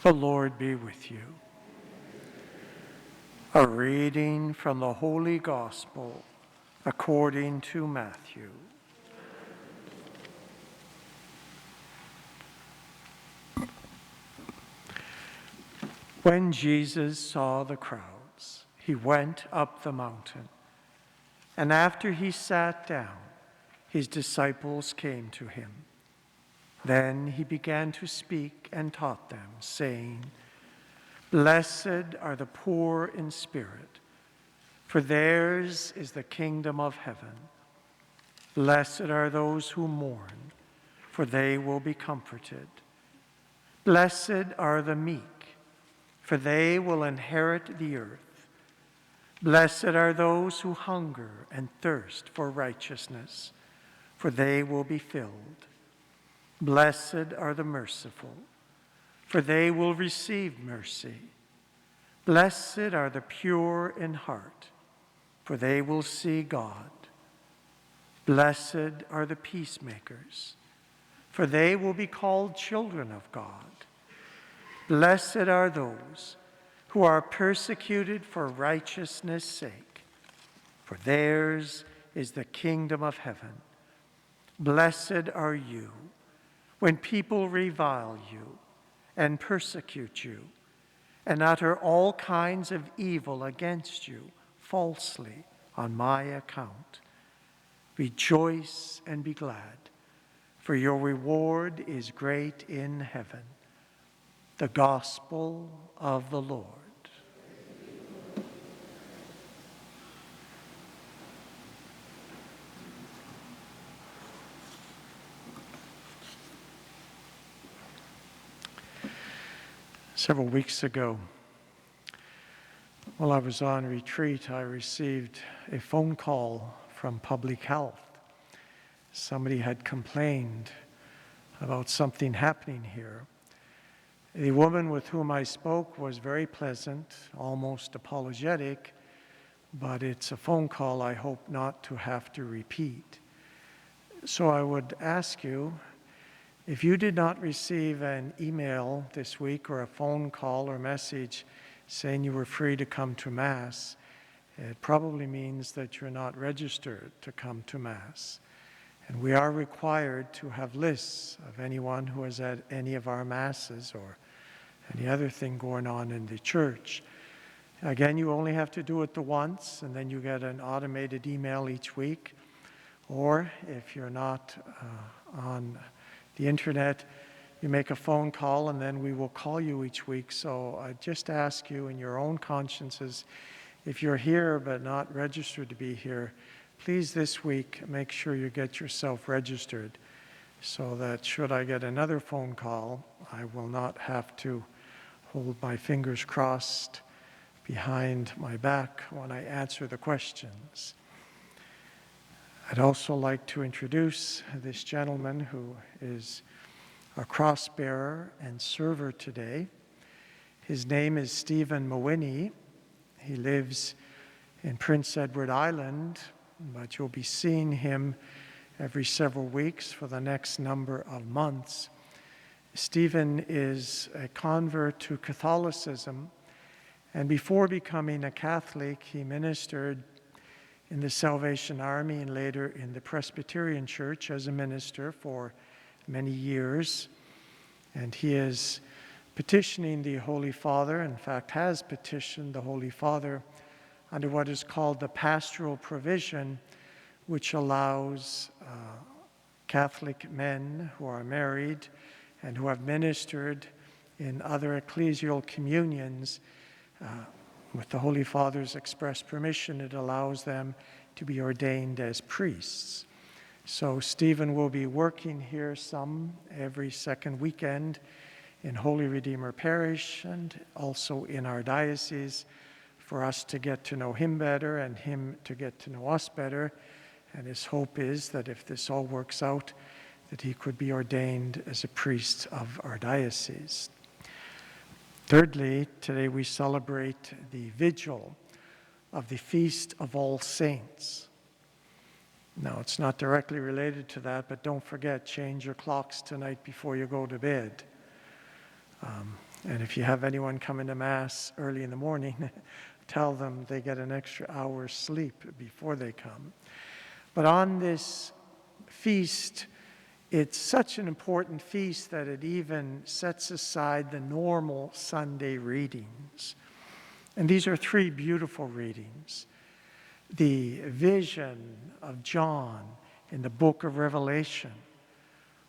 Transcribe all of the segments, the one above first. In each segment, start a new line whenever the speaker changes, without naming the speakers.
The Lord be with you. A reading from the Holy Gospel according to Matthew. When Jesus saw the crowds, he went up the mountain, and after he sat down, his disciples came to him. Then he began to speak and taught them, saying, "Blessed are the poor in spirit, for theirs is the kingdom of heaven. Blessed are those who mourn, for they will be comforted. Blessed are the meek, for they will inherit the earth. Blessed are those who hunger and thirst for righteousness, for they will be filled. Blessed are the merciful, for they will receive mercy. Blessed are the pure in heart, for they will see God. Blessed are the peacemakers, for they will be called children of God. Blessed are those who are persecuted for righteousness' sake, for theirs is the kingdom of heaven. Blessed are you when people revile you and persecute you and utter all kinds of evil against you falsely on my account. Rejoice and be glad, for your reward is great in heaven." The Gospel of the Lord. Several weeks ago, while I was on retreat, I received a phone call from public health. Somebody had complained about something happening here. The woman with whom I spoke was very pleasant, almost apologetic, but it's a phone call I hope not to have to repeat. So I would ask you, if you did not receive an email this week or a phone call or message saying you were free to come to Mass, it probably means that you're not registered to come to Mass. And we are required to have lists of anyone who is at any of our Masses or any other thing going on in the church. Again, you only have to do it the once, and then you get an automated email each week. Or if you're not on the internet, you make a phone call, and then we will call you each week. So I just ask you in your own consciences, if you're here but not registered to be here, please this week make sure you get yourself registered so that should I get another phone call, I will not have to hold my fingers crossed behind my back when I answer the questions. I'd also like to introduce this gentleman who is a cross bearer and server today. His name is Stephen Mawini. He lives in Prince Edward Island, but you'll be seeing him every several weeks for the next number of months. Stephen is a convert to Catholicism, and before becoming a Catholic, he ministered in the Salvation Army and later in the Presbyterian Church as a minister for many years. And he is petitioning the Holy Father, in fact has petitioned the Holy Father under what is called the pastoral provision, which allows Catholic men who are married and who have ministered in other ecclesial communions, with the Holy Father's express permission, it allows them to be ordained as priests. So Stephen will be working here some every second weekend in Holy Redeemer Parish and also in our diocese for us to get to know him better and him to get to know us better. And his hope is that if this all works out, that he could be ordained as a priest of our diocese. Thirdly, today we celebrate the vigil of the Feast of All Saints. Now, it's not directly related to that, but don't forget, change your clocks tonight before you go to bed. And if you have anyone come into Mass early in the morning, tell them they get an extra hour's sleep before they come. But on this feast, it's such an important feast that it even sets aside the normal Sunday readings. And these are three beautiful readings. The vision of John in the book of Revelation,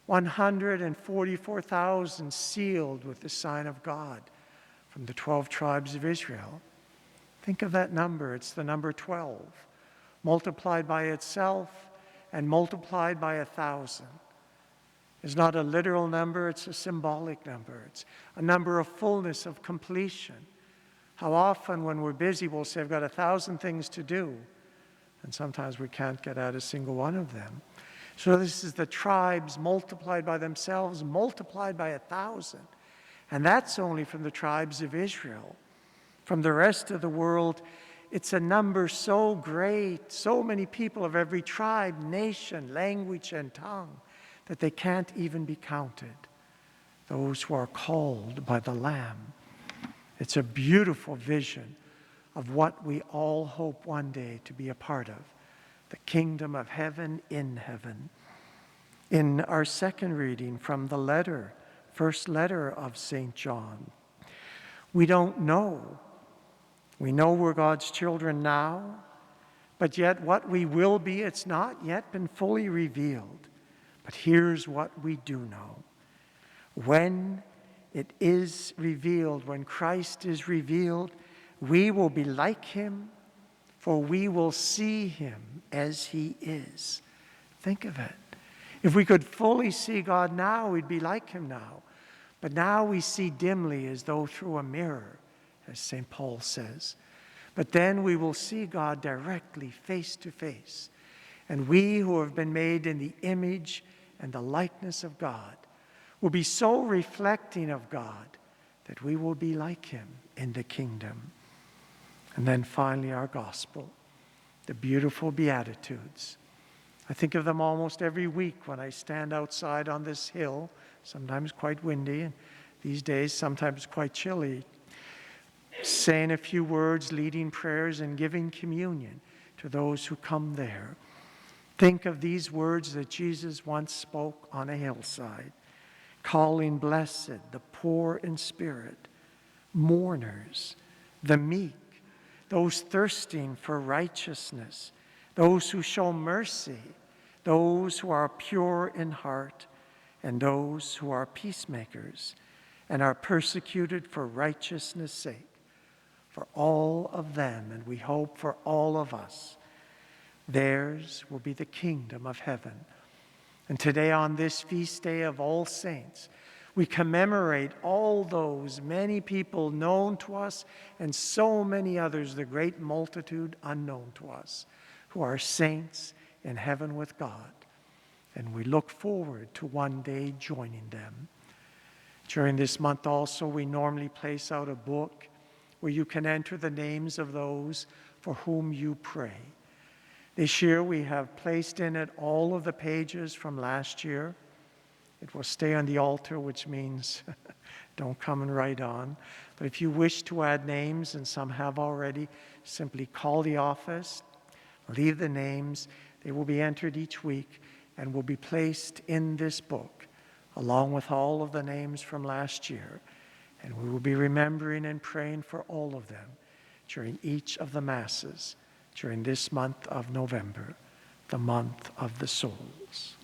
144,000 sealed with the sign of God from the 12 tribes of Israel. Think of that number. It's the number 12, multiplied by itself and multiplied by 1,000. It's not a literal number, it's a symbolic number. It's a number of fullness, of completion. How often when we're busy we'll say, I've got 1,000 things to do, and sometimes we can't get out a single one of them. So this is the tribes multiplied by themselves, multiplied by 1,000. And that's only from the tribes of Israel. From the rest of the world, it's a number so great, so many people of every tribe, nation, language, and tongue, that they can't even be counted. Those who are called by the Lamb. It's a beautiful vision of what we all hope one day to be a part of. The kingdom of heaven in heaven. In our second reading from the letter, first letter of St. John, we don't know. We know we're God's children now, but yet what we will be, it's not yet been fully revealed. But here's what we do know. When it is revealed, when Christ is revealed, we will be like him, for we will see him as he is. Think of it. If we could fully see God now, we'd be like him now. But now we see dimly as though through a mirror, as St. Paul says. But then we will see God directly, face to face. And we who have been made in the image and the likeness of God will be so reflecting of God that we will be like him in the kingdom. And then finally our gospel, the beautiful Beatitudes. I think of them almost every week when I stand outside on this hill, sometimes quite windy, and these days sometimes quite chilly, saying a few words, leading prayers, and giving communion to those who come there. Think of these words that Jesus once spoke on a hillside, calling blessed the poor in spirit, mourners, the meek, those thirsting for righteousness, those who show mercy, those who are pure in heart, and those who are peacemakers and are persecuted for righteousness' sake. For all of them, and we hope for all of us, theirs will be the kingdom of heaven. And today, on this feast day of All Saints, we commemorate all those many people known to us and so many others, the great multitude unknown to us, who are saints in heaven with God. And we look forward to one day joining them. During this month also, we normally place out a book where you can enter the names of those for whom you pray. This year we have placed in it all of the pages from last year. It will stay on the altar, which means don't come and write on. But if you wish to add names, and some have already, simply call the office, leave the names. They will be entered each week and will be placed in this book, along with all of the names from last year. And we will be remembering and praying for all of them during each of the Masses during this month of November, the month of the souls.